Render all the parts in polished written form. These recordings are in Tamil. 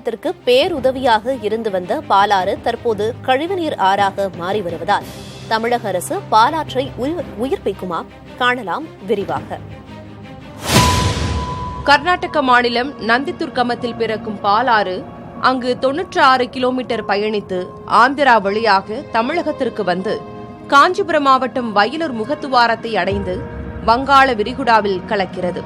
விவசாயத்திற்கு பேருதவியாக இருந்து வந்த பாலாறு தற்போது கழிவுநீர் ஆறாக மாறி வருவதால் தமிழக அரசு பாலாற்றை உயிர்ப்பிக்குமா? காணலாம் விரிவாக. கர்நாடக மாநிலம் நந்திதுர்கமத்தில் பிறக்கும் பாலாறு அங்கு 96 கிலோமீட்டர் பயணித்து ஆந்திரா வழியாக தமிழகத்திற்கு வந்து காஞ்சிபுரம் மாவட்டம் வயலூர் முகத்துவாரத்தை அடைந்து வங்காள விரிகுடாவில் கலக்கிறது.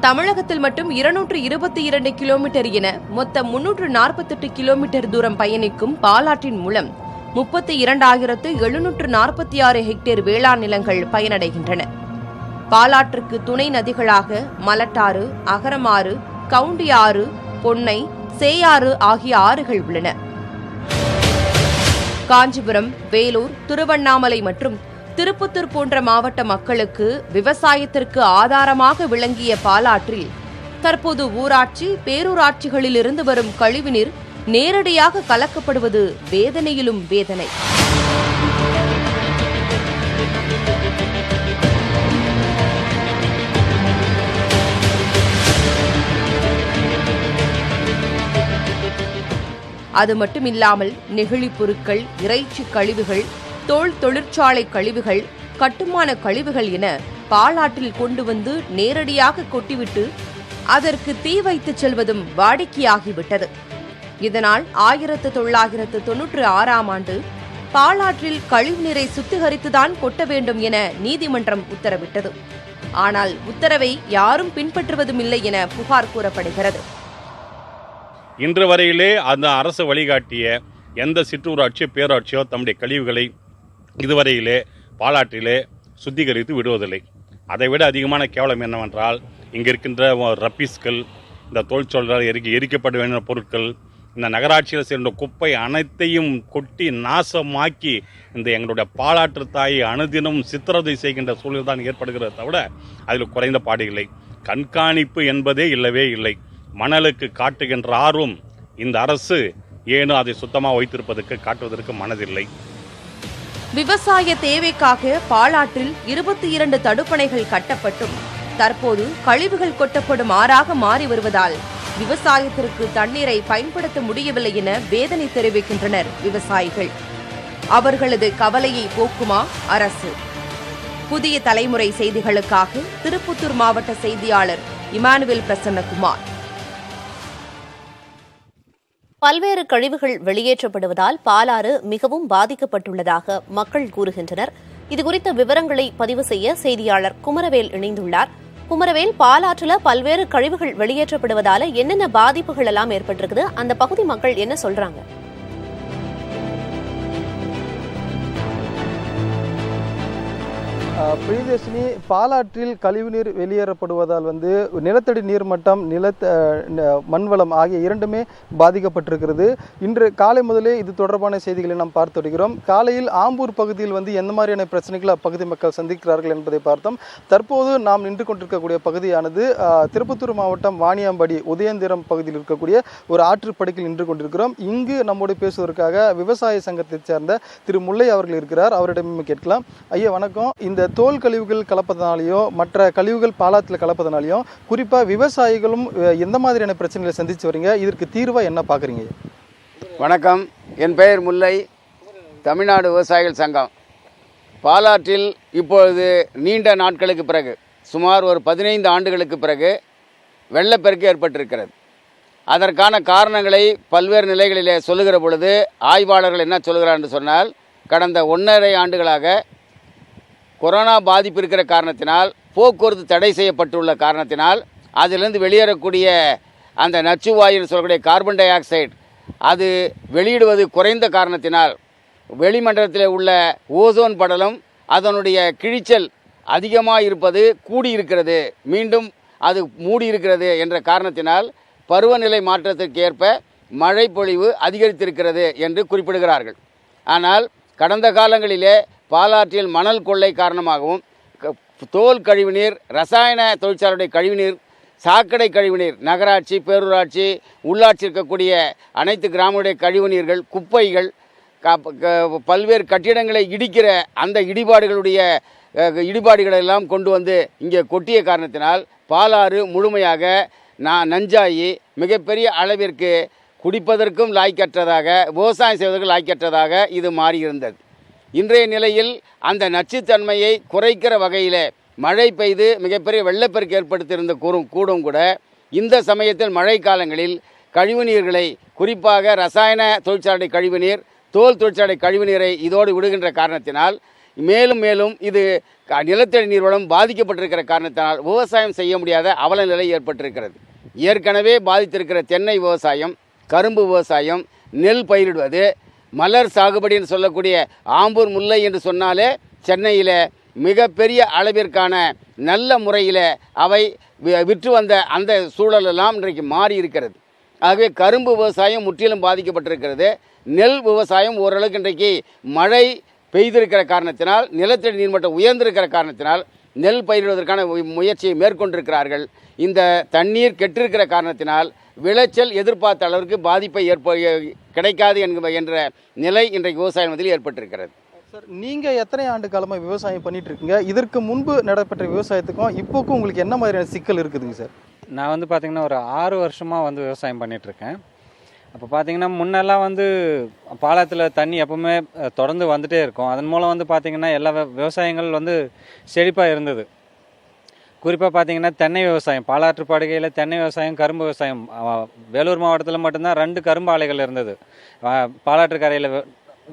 தமிழகத்தில் மட்டும் 222 கிலோமீட்டர் என மொத்தம் 348 கிலோமீட்டர் தூரம் பயணிக்கும் பாலாற்றின் மூலம் 32,746 ஹெக்டேர் வேளாண் நிலங்கள் பயனடைகின்றன. பாலாற்றுக்கு துணை நதிகளாக மலட்டாறு, அகரமாறு, கவுண்டியாறு, பொன்னை, சேயாறு ஆகிய ஆறுகள் உள்ளன. காஞ்சிபுரம், வேலூர், திருவண்ணாமலை மற்றும் திருப்பத்தூர் போன்ற மாவட்ட மக்களுக்கு விவசாயத்திற்கு ஆதாரமாக விளங்கிய பாலாற்றில் தற்போது ஊராட்சி, பேரூராட்சிகளிலிருந்து வரும் கழிவுநீர் நேரடியாக கலக்கப்படுவது வேதனையிலும் வேதனை. அது மட்டுமில்லாமல் நெகிழி பொருட்கள், இறைச்சி கழிவுகள், தோல் தொழிற்சாலை கழிவுகள், கட்டுமான கழிவுகள் என பாலாற்றில் கொண்டு வந்து நேரடியாக கொட்டிவிட்டு அதற்கு தீ வைத்துச் செல்வதும் வாடிக்கையாகிவிட்டது. இதனால் 1996ஆம் ஆண்டு பாலாற்றில் கழிவுநீரை சுத்திகரித்துதான் கொட்ட வேண்டும் என நீதிமன்றம் உத்தரவிட்டது. ஆனால் உத்தரவை யாரும் பின்பற்றுவதும் இல்லை என புகார் கூறப்படுகிறது. இன்று வரையிலே அந்த அரசு வழிகாட்டிய எந்த சிற்றூராட்சியோ பேராட்சியோ தம்முடைய கழிவுகளை இதுவரையிலே பாலாற்றிலே சுத்திகரித்து விடுவதில்லை. அதைவிட அதிகமான கேவலம் என்னவென்றால், இங்கே இருக்கின்ற ரப்பீஸ்கள், இந்த தொழிற்சாலைகள் எரிக்கப்பட வேண்டிய பொருட்கள், இந்த நகராட்சியில் சேர்ந்த குப்பை அனைத்தையும் கொட்டி நாசமாக்கி இந்த எங்களுடைய பாலாற்று தாயை அனுதினம் சித்திரவதை செய்கின்ற சூழல் தான் ஏற்படுகிறது தவிர அதில் குறைந்த பாடு இல்லை. கண்காணிப்பு என்பதே இல்லவே இல்லை. மணலுக்கு காட்டுகின்ற ஆர்வம் இந்த அரசு ஏனோ அதை சுத்தமாக வைத்திருப்பதற்கு காட்டுவதற்கு மனதில்லை. விவசாய தேவைக்காக பாலாற்றில் 22 தடுப்பணைகள் கட்டப்பட்டும் தற்போது கழிவுகள் கொட்டப்படும் ஆறாக மாறி வருவதால் விவசாயத்திற்கு தண்ணீரை பயன்படுத்த முடியவில்லை என வேதனை தெரிவிக்கின்றனர் விவசாயிகள். அவர்களது கவலையை போக்குமா அரசு? புதிய தலைமுறை செய்திகளுக்காக திருப்பத்தூர் மாவட்ட செய்தியாளர் இமானுவேல் பிரசன்னகுமார். பல்வேறு கழிவுகள் வெளியேற்றப்படுவதால் பாலாறு மிகவும் பாதிக்கப்பட்டுள்ளதாக மக்கள் கூறுகின்றனர். இதுகுறித்த விவரங்களை பதிவு செய்ய செய்தியாளர் குமரவேல் இணைந்துள்ளார். குமரவேல், பாலாற்றில் பல்வேறு கழிவுகள் வெளியேற்றப்படுவதால என்னென்ன பாதிப்புகள் எல்லாம் ஏற்பட்டிருக்குது? அந்த பகுதி மக்கள் என்ன சொல்றாங்க? பிரியதர்ஷினி, பாலாற்றில் கழிவுநீர் வெளியேறப்படுவதால் நிலத்தடி நீர்மட்டம், மண்வளம் ஆகிய இரண்டுமே பாதிக்கப்பட்டிருக்கிறது. இன்று காலை முதலே இது தொடர்பான செய்திகளை நாம் பார்த்து வருகிறோம். காலையில் ஆம்பூர் பகுதியில் எந்த மாதிரியான பிரச்சனைகளை அப்பகுதி மக்கள் சந்திக்கிறார்கள் என்பதை பார்த்தோம். தற்போது நாம் நின்று கொண்டிருக்கக்கூடிய பகுதியானது திருப்பத்தூர் மாவட்டம் வாணியாம்பாடி உதயந்திரம் பகுதியில் இருக்கக்கூடிய ஒரு ஆற்றுப்படுக்கையில் நின்று கொண்டிருக்கிறோம். இங்கு நம்மோடு பேசுவதற்காக விவசாய சங்கத்தைச் சேர்ந்த திரு முல்லை அவர்கள் இருக்கிறார். அவரிடம் கேட்கலாம். ஐயா வணக்கம். இந்த தோல் கழிவுகள் கலப்பதனாலேயோ மற்ற கழிவுகள் பாலாற்றில் கலப்பதனாலேயும் குறிப்பாக விவசாயிகளும் எந்த மாதிரியான பிரச்சனைகளை சந்திச்சு வரீங்க? இதற்கு தீர்வாக என்ன பார்க்குறீங்க? வணக்கம், என் பெயர் முல்லை, தமிழ்நாடு விவசாயிகள் சங்கம். பாலாற்றில் இப்பொழுது நீண்ட நாட்களுக்கு பிறகு, சுமார் ஒரு 15 ஆண்டுகளுக்கு பிறகு வெள்ளப்பெருக்கு ஏற்பட்டிருக்கிறது. அதற்கான காரணங்களை பல்வேறு நிலைகளிலே சொல்லுகிற பொழுது ஆய்வாளர்கள் என்ன சொல்கிறார் என்று சொன்னால், கடந்த 1.5 ஆண்டுகளாக கொரோனா பாதிப்பு இருக்கிற காரணத்தினால், போக்குவரத்து தடை செய்யப்பட்டுள்ள காரணத்தினால், அதிலிருந்து வெளியேறக்கூடிய அந்த நச்சுவாயுன்னு சொல்லக்கூடிய கார்பன் டை ஆக்சைடு அது வெளியிடுவது குறைந்த காரணத்தினால், வெளிமண்டலத்தில் உள்ள ஓசோன் படலம் அதனுடைய கிழிச்சல் அதிகமாக இருப்பது கூடியிருக்கிறது, மீண்டும் அது மூடியிருக்கிறது என்ற காரணத்தினால் பருவநிலை மாற்றத்திற்கு ஏற்ப மழை பொழிவு அதிகரித்திருக்கிறது என்று குறிப்பிடுகிறார்கள். ஆனால் கடந்த காலங்களிலே பாலாற்றில் மணல் கொள்ளை காரணமாகவும், தோல் கழிவுநீர், ரசாயன தொழிற்சாலையுடைய கழிவுநீர், சாக்கடை கழிவுநீர், நகராட்சி, பேரூராட்சி, உள்ளாட்சி இருக்கக்கூடிய அனைத்து கிராமங்களுடைய கழிவுநீர்கள், குப்பைகள், பல்வேறு கட்டிடங்களை இடிக்கிற அந்த இடிபாடுகளெல்லாம் கொண்டு வந்து இங்கே கொட்டிய காரணத்தினால் பாலாறு முழுமையாக நஞ்சாகி மிகப்பெரிய அளவிற்கு குடிப்பதற்கும் லாய்க்கற்றதாக, விவசாயம் செய்வதற்கு லாய்க்கற்றதாக இது மாறியிருந்தது. இன்றைய நிலையில் அந்த நச்சுத்தன்மையை குறைக்கிற வகையில் மழை பெய்து மிகப்பெரிய வெள்ளப்பெருக்கு ஏற்படுத்தியிருந்த கூடும் கூட இந்த சமயத்தில் மழை காலங்களில் கழிவுநீர்களை, குறிப்பாக ரசாயன தொழிற்சாலை கழிவுநீர், தோல் தொழிற்சாலை கழிவுநீரை இதோடு விடுகின்ற காரணத்தினால் மேலும் மேலும் இது நிலத்தடி நீர்வளம் பாதிக்கப்பட்டிருக்கிற காரணத்தினால் விவசாயம் செய்ய முடியாத அவல நிலை ஏற்பட்டிருக்கிறது. ஏற்கனவே பாதித்திருக்கிற தென்னை விவசாயம், கரும்பு விவசாயம், நெல் பயிரிடுவது, மலர் சாகுபடின்னு சொல்லக்கூடிய ஆம்பூர் முல்லை என்று சொன்னாலே சென்னையில் மிகப்பெரிய அளவிற்கான நல்ல முறையில் அவை விற்று வந்த அந்த சூழலெல்லாம் இன்றைக்கு மாறி இருக்கிறது. ஆகவே கரும்பு விவசாயம் முற்றிலும் பாதிக்கப்பட்டிருக்கிறது. நெல் விவசாயம் ஓரளவுக்கு இன்றைக்கு மழை பெய்திருக்கிற காரணத்தினால், நிலத்தடி நீர்மட்டம் உயர்ந்திருக்கிற காரணத்தினால் நெல் பயிரிடுவதற்கான முயற்சியை மேற்கொண்டிருக்கிறார்கள். இந்த தண்ணீர் கெட்டிருக்கிற காரணத்தினால் விளைச்சல் எதிர்பார்த்த அளவிற்கு பாதிப்பை கிடைக்காது என்ற நிலை இன்றைக்கு விவசாய மத்தியில் ஏற்பட்டிருக்கிறது. சார், நீங்கள் எத்தனை ஆண்டு காலமாக விவசாயம் பண்ணிட்டு இருக்கீங்க? இதற்கு முன்பு நடைபெற்ற விவசாயத்துக்கும் இப்போக்கும் உங்களுக்கு என்ன மாதிரியான சிக்கல் இருக்குதுங்க சார்? நான் பார்த்திங்கன்னா ஒரு 6 வருஷமாக விவசாயம் பண்ணிகிட்ருக்கேன். அப்போ பார்த்திங்கன்னா முன்னெல்லாம் பாலாத்தில் தண்ணி எப்போவுமே தொடர்ந்து வந்துகிட்டே இருக்கும். அதன் மூலம் பார்த்திங்கன்னா எல்லா விவசாயங்கள் செழிப்பாக இருந்தது. குறிப்பாக பார்த்திங்கன்னா தென்னை விவசாயம், பாலாற்று படுகையில் தென்னை விவசாயம், கரும்பு விவசாயம். வேலூர் மாவட்டத்தில் மட்டும்தான் 2 கரும்பு ஆலைகள் இருந்தது. பாலாற்று கரையில்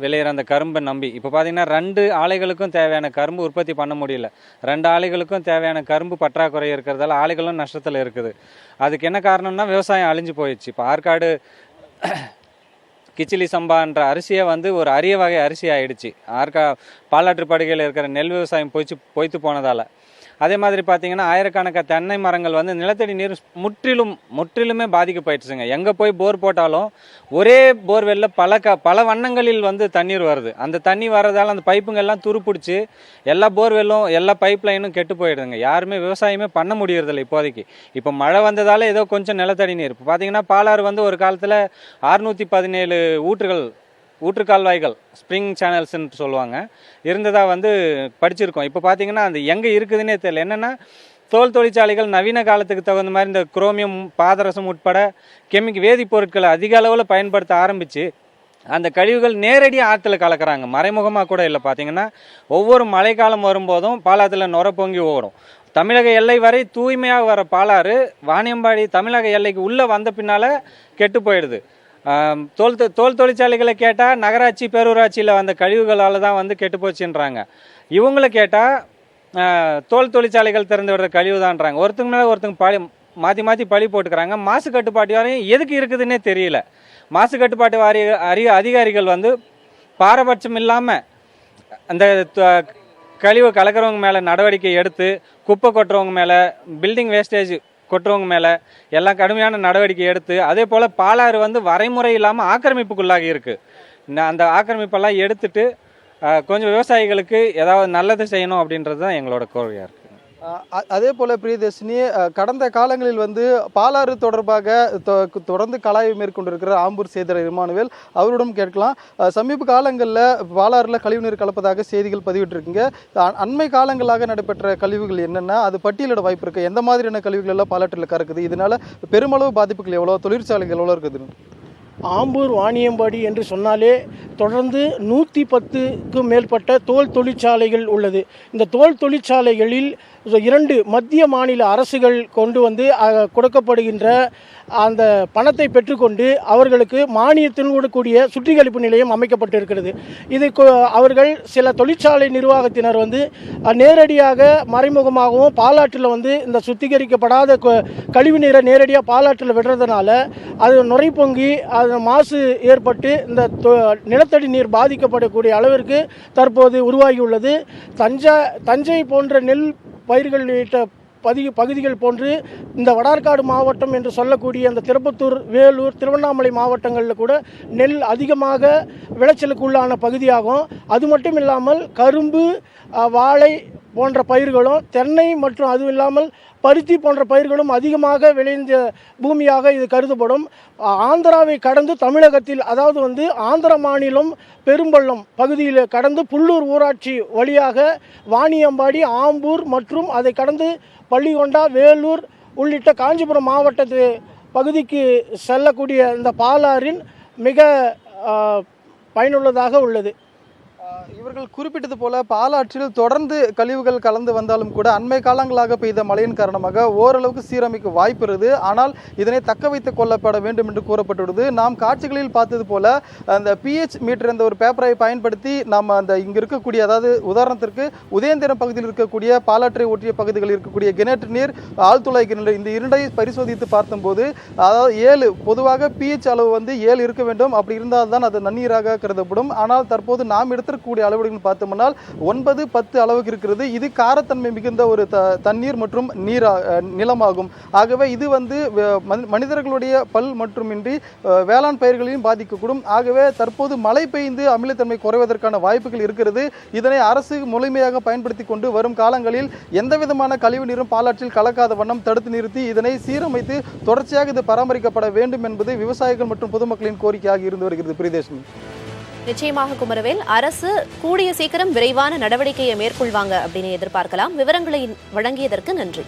விளையிற அந்த கரும்பை நம்பி இப்போ பார்த்திங்கன்னா 2 ஆலைகளுக்கும் தேவையான கரும்பு உற்பத்தி பண்ண முடியல. 2 ஆலைகளுக்கும் தேவையான கரும்பு பற்றாக்குறை இருக்கிறதால ஆலைகளும் நஷ்டத்தில் இருக்குது. அதுக்கு என்ன காரணம்னா விவசாயம் அழிஞ்சு போயிடுச்சு. இப்போ ஆற்காடு கிச்சிலி சம்பான்ற அரிசியை ஒரு அரிய வகை அரிசி ஆயிடுச்சு. பாலாற்று படுகையில் இருக்கிற நெல் விவசாயம் பொய்த்து போனதால். அதே மாதிரி பார்த்திங்கன்னா ஆயிரக்கணக்கான தென்னை மரங்கள் நிலத்தடி நீர் முற்றிலுமே பாதிக்கப்பட்டுச்சுங்க. எங்கே போய் போர் போட்டாலும் ஒரே போர்வெல்லில் பல வண்ணங்களில் தண்ணீர் வருது. அந்த தண்ணி வர்றதால அந்த பைப்புங்கெல்லாம் துருப்பிடிச்சு எல்லா போர்வெல்லும் எல்லா பைப் லைனும் கெட்டு போயிடுதுங்க. யாருமே விவசாயமே பண்ண முடியறதில்லை இப்போதைக்கு. இப்போ மழை வந்ததால் ஏதோ கொஞ்சம் நிலத்தடி நீர். இப்போ பார்த்திங்கன்னா பாலாறு ஒரு காலத்தில் 617 ஊற்றுக்கால்வாய்கள், ஸ்ப்ரிங் சேனல்ஸ்ன்னு சொல்லுவாங்க, இருந்ததாக படிச்சிருக்கோம். இப்போ பார்த்தீங்கன்னா அது எங்கே இருக்குதுன்னே தெரியல. என்னென்னா தோல் தொழிற்சாலைகள் நவீன காலத்துக்கு தகுந்த மாதிரி இந்த குரோமியம், பாதரசம் உட்பட வேதிப்பொருட்களை அதிக அளவில் பயன்படுத்த ஆரம்பித்து அந்த கழிவுகள் நேரடியாக ஆற்றுல கலக்கிறாங்க. மறைமுகமாக கூட இல்லை. பார்த்தீங்கன்னா ஒவ்வொரு மழைக்காலம் வரும்போதும் பாலாற்றுல நுர பொங்கி ஓடும். தமிழக எல்லை வரை தூய்மையாக வர பாலாறு வாணியம்பாடி தமிழக எல்லைக்கு உள்ளே வந்த பின்னால் கெட்டு போயிடுது. தோல் தொழிற்சாலைகளை கேட்டால் நகராட்சி பேரூராட்சியில் வந்த கழிவுகளால் தான் கெட்டு போச்சுன்றாங்க. இவங்கள கேட்டால் தோல் தொழிற்சாலைகள் திறந்து விடுற கழிவு தான்றாங்க. ஒருத்தங்க மேலே ஒருத்தங்க மாற்றி பழி போட்டுக்கிறாங்க. மாசு கட்டுப்பாட்டு வாரியம் எதுக்கு இருக்குதுன்னே தெரியல. மாசு கட்டுப்பாட்டு வாரிய அதிகாரிகள் பாரபட்சம் இல்லாமல் அந்த கழிவை கலக்கிறவங்க மேலே நடவடிக்கை எடுத்து, குப்பை கொட்டுறவங்க மேலே, பில்டிங் வேஸ்டேஜ் கொட்டுறவங்க மேலே எல்லாம் கடுமையான நடவடிக்கை எடுத்து, அதே போல் பாலாறு வரைமுறை இல்லாமல் ஆக்கிரமிப்புக்குள்ளாகி இருக்குது. அந்த ஆக்கிரமிப்பெல்லாம் எடுத்துட்டு கொஞ்சம் விவசாயிகளுக்கு ஏதாவது நல்லது செய்யணும் அப்படின்றது தான் எங்களோட கோரிக்கையாக இருக்குது. அதே போல் பிரியதர்ஷினி, கடந்த காலங்களில் பாலாறு தொடர்பாக தொடர்ந்து கலாய்வு மேற்கொண்டிருக்கிற ஆம்பூர் சேதர் இமானுவேல் அவரிடம் கேட்கலாம். சமீப காலங்களில் பாலாறில் கழிவுநீர் கலப்பதாக செய்திகள் பதிவிட்டிருக்கீங்க. அண்மை காலங்களாக நடைபெற்ற கழிவுகள் என்னென்னா அது பட்டியலிட வாய்ப்பு இருக்குது. எந்த மாதிரியான கழிவுகள் எல்லாம் பாலாற்றில் கறக்குது? இதனால் பெருமளவு பாதிப்புகள் எவ்வளோ, தொழிற்சாலைகள் எவ்வளோ இருக்குது? ஆம்பூர் வாணியம்பாடி என்று சொன்னாலே தொடர்ந்து 110க்கும் மேற்பட்ட தோல் தொழிற்சாலைகள் உள்ளது. இந்த தோல் தொழிற்சாலைகளில் 2 மத்திய மாநில அரசுகள் கொண்டு கொடுக்கப்படுகின்ற அந்த பணத்தை பெற்றுக்கொண்டு அவர்களுக்கு மானியத்துடன் கூடிய சுத்திகரிப்பு நிலையம் அமைக்கப்பட்டிருக்கிறது. இது அவர்கள் சில தொழிற்சாலை நிர்வாகத்தினர் நேரடியாக மறைமுகமாகவும் பாலாற்றில் இந்த சுத்திகரிக்கப்படாத கழிவு நீரை நேரடியாக பாலாற்றில் விடுறதுனால அது நுரை பொங்கி அது மாசு ஏற்பட்டு இந்த நிலத்தடி நீர் பாதிக்கப்படக்கூடிய அளவிற்கு தற்போது உருவாகியுள்ளது. தஞ்சை போன்ற நெல் பயிர்கள் பகுதிகள் போன்று இந்த வடார்காடு மாவட்டம் என்று சொல்லக்கூடிய அந்த திருப்பத்தூர், வேலூர், திருவண்ணாமலை மாவட்டங்களில் கூட நெல் அதிகமாக விளைச்சலுக்கு உள்ளான பகுதியாகும். அது மட்டும் இல்லாமல் கரும்பு, வாழை போன்ற பயிர்களும், தென்னை மற்றும் அதுவும் இல்லாமல் பருத்தி போன்ற பயிர்களும் அதிகமாக விளைந்த பூமியாக இது கருதப்படும். ஆந்திராவை கடந்து தமிழகத்தில், அதாவது ஆந்திர மாநிலம் பெரும்பள்ளம் பகுதியில் கடந்து புல்லூர் ஊராட்சி வழியாக வாணியம்பாடி, ஆம்பூர் மற்றும் அதை கடந்து பள்ளிகொண்டா, வேலூர், உள்ளிட்ட காஞ்சிபுரம் மாவட்டத்து பகுதிக்கு செல்லக்கூடிய இந்த பாலாறின் மிக பயனுள்ளதாக உள்ளது. இவர்கள் குறிப்பிட்டது போல பாலாற்றில் தொடர்ந்து கழிவுகள் கலந்து வந்தாலும் கூட அண்மை காலங்களாக பெய்த மழையின் காரணமாக ஓரளவுக்கு சீரமைக்க வாய்ப்பு இருக்குது. ஆனால் இதனை தக்க வைத்துக் கொள்ளப்பட வேண்டும் என்று கூறப்பட்டுள்ளது. நாம் காட்சிகளில் பார்த்தது போல அந்த pH மீட்டர் என்ற ஒரு பேப்பரை பயன்படுத்தி நாம் அந்த இங்கு இருக்கக்கூடிய, அதாவது உதாரணத்திற்கு உதயந்திரம் பகுதியில் இருக்கக்கூடிய பாலாற்றை ஒட்டிய பகுதிகளில் இருக்கக்கூடிய கிணற்று நீர், ஆழ்துளை கிணறு, இந்த இரண்டையும் பரிசோதித்து பார்த்தபோது அதாவது 7 பொதுவாக pH அளவு வந்து 7 இருக்க வேண்டும். அப்படி இருந்தால்தான் அது நன்னீராக கருதப்படும். ஆனால் தற்போது நாம் எடுத்திருக்கக்கூடிய அளவுடன் பார்த்தோம்னால் 9, 10 அளவுக்கு இருக்கிறது. இது காரத்தன்மை மிகுந்த ஒரு தண்ணீர் மற்றும் நிலமாகும். ஆகவே இது வந்து மனிதர்களுடைய பல் மட்டுமின்றி வேளாண் பயிர்களையும் பாதிக்கக்கூடும். ஆகவே தற்போது மழை பெய்து அமிலத்தன்மை குறைவதற்கான வாய்ப்புகள் இருக்கிறது. இதனை அரசு முழுமையாக பயன்படுத்தி கொண்டு வரும் காலங்களில் எந்த விதமான கழிவு நீரும் பாலாற்றில் கலக்காத வண்ணம் தடுத்து நிறுத்தி இதனை சீரமைத்து தொடர்ச்சியாக இது பராமரிக்கப்பட வேண்டும் என்பது விவசாயிகள் மற்றும் பொதுமக்களின் கோரிக்கையாக இருந்து வருகிறது. பிரியதர்ஷினி. நிச்சயமாக குமரவேல், அரசு கூடிய சீக்கிரம் விரைவான நடவடிக்கையை மேற்கொள்வாங்க அப்படின்னு எதிர்பார்க்கலாம். விவரங்களை வழங்கியதற்கு நன்றி.